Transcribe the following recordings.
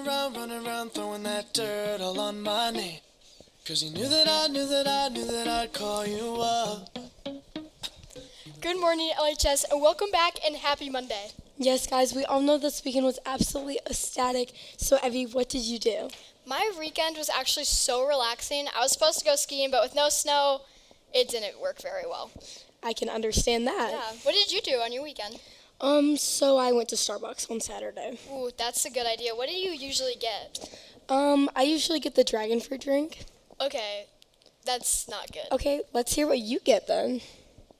Around, running around, throwing that dirt all on my name. Cause you knew that I knew that I knew that I'd call you up. Good morning, LHS, and welcome back and happy Monday. Yes, guys, we all know this weekend was absolutely ecstatic. So, Evie, what did you do? My weekend was actually so relaxing. I was supposed to go skiing, but with no snow, it didn't work very well. I can understand that. Yeah. What did you do on your weekend? So I went to Starbucks on Saturday. Ooh, that's a good idea. What do you usually get? I usually get the dragon fruit drink. Okay, that's not good. Okay, let's hear what you get then.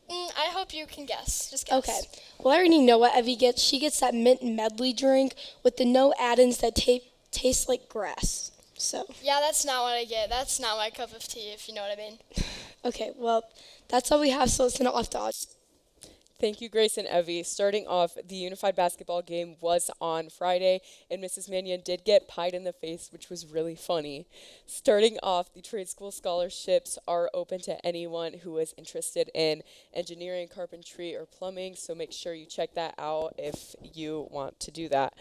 I hope you can guess. Just guess. Okay. Well, I already know what Evie gets. She gets that mint medley drink with the no add-ins that taste like grass. So. Yeah, that's not what I get. That's not my cup of tea, if you know what I mean. Okay, well, that's all we have, so let's send it off to us. Thank you, Grace and Evie. Starting off, the unified basketball game was on Friday, and Mrs. Mannion did get pied in the face, which was really funny. Starting off, the trade school scholarships are open to anyone who is interested in engineering, carpentry, or plumbing, so make sure you check that out if you want to do that.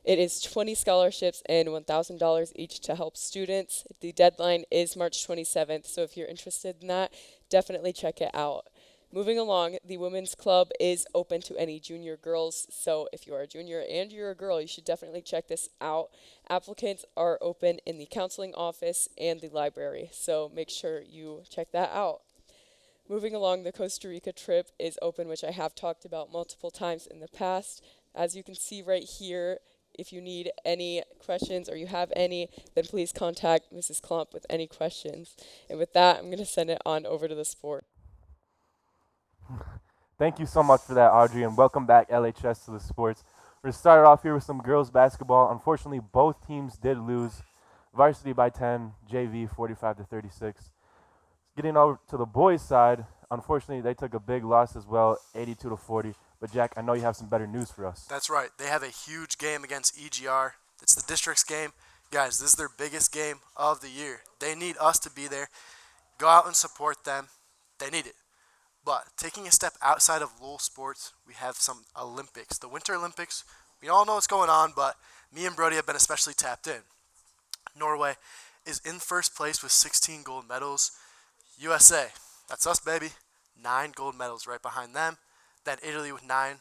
It is 20 scholarships and $1,000 each to help students. The deadline is March 27th, so if you're interested in that, definitely check it out. Moving along, the women's club is open to any junior girls, so if you are a junior and you're a girl, you should definitely check this out. Applicants are open in the counseling office and the library, so make sure you check that out. Moving along, the Costa Rica trip is open, which I have talked about multiple times in the past. As you can see right here, if you need any questions or you have any, then please contact Mrs. Klump with any questions. And with that, I'm going to send it on over to the sport. Thank you so much for that, Audrey, and welcome back, LHS, to the sports. We're going to start off here with some girls basketball. Unfortunately, both teams did lose. Varsity by 10, JV 45-36. Getting over to the boys' side, unfortunately, they took a big loss as well, 82-40. But Jack, I know you have some better news for us. That's right. They have a huge game against EGR. It's the district's game. Guys, this is their biggest game of the year. They need us to be there. Go out and support them. They need it. But taking a step outside of Lowell sports, we have some Olympics. The Winter Olympics, we all know what's going on, but me and Brody have been especially tapped in. Norway is in first place with 16 gold medals. USA, that's us, baby. 9 gold medals right behind them. Then Italy with 9,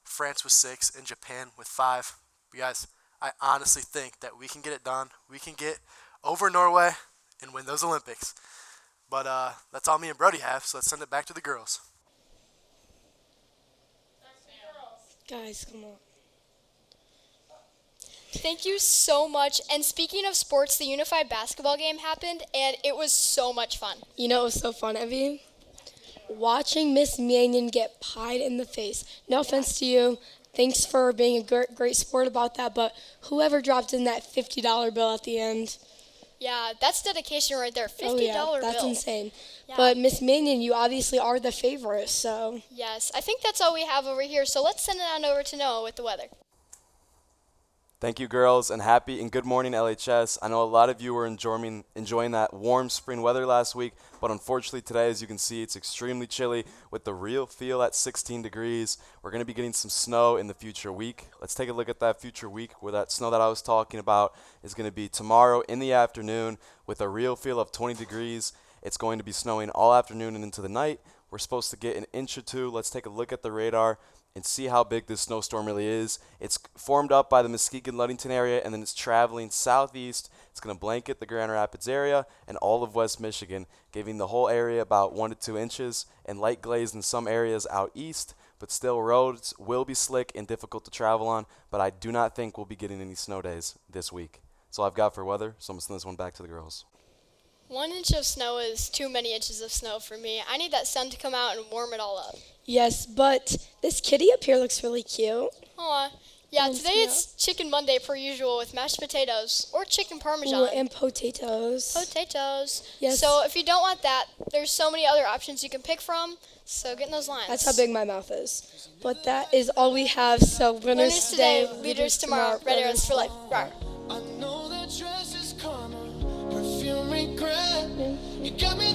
France with 6, and Japan with 5. But guys, I honestly think that we can get it done. We can get over Norway and win those Olympics. But that's all me and Brody have, so let's send it back to the girls. Guys, come on. Thank you so much. And speaking of sports, the unified basketball game happened, and it was so much fun. You know it was so fun, Evie? Watching Miss Mannion get pied in the face. No offense to you. Thanks for being a great sport about that, but whoever dropped in that $50 bill at the end. Yeah, that's dedication right there. $50 Oh, yeah, bill. that's insane. Yeah. But Miss Mannion, you obviously are the favorite, so. Yes, I think that's all we have over here. So let's send it on over to Noah with the weather. Thank you, girls, and happy and good morning, LHS. I know a lot of you were enjoying that warm spring weather last week, but unfortunately today, as you can see, it's extremely chilly with the real feel at 16 degrees. We're going to be getting some snow in the future week. Let's take a look at that future week where that snow that I was talking about is going to be tomorrow in the afternoon with a real feel of 20 degrees. It's going to be snowing all afternoon and into the night. We're supposed to get an inch or two. Let's take a look at the radar and see how big this snowstorm really is. It's formed up by the Muskegon-Ludington area, and then it's traveling southeast. It's going to blanket the Grand Rapids area and all of West Michigan, giving the whole area about 1 to 2 inches, and light glaze in some areas out east. But still, roads will be slick and difficult to travel on, but I do not think we'll be getting any snow days this week. That's all I've got for weather, so I'm going to send this one back to the girls. 1 inch of snow is too many inches of snow for me. I need that sun to come out and warm it all up. Yes, but this kitty up here looks really cute. Aw. Yeah, And today it's Chicken Monday per usual with mashed potatoes or chicken parmesan. Ooh, and potatoes. Potatoes. Yes. So if you don't want that, there's so many other options you can pick from. So get in those lines. That's how big my mouth is. But that is all we have. So Winners today, leaders tomorrow, Red Arrows for life. Rawr. I know that dress is karma, perfume regret. You got me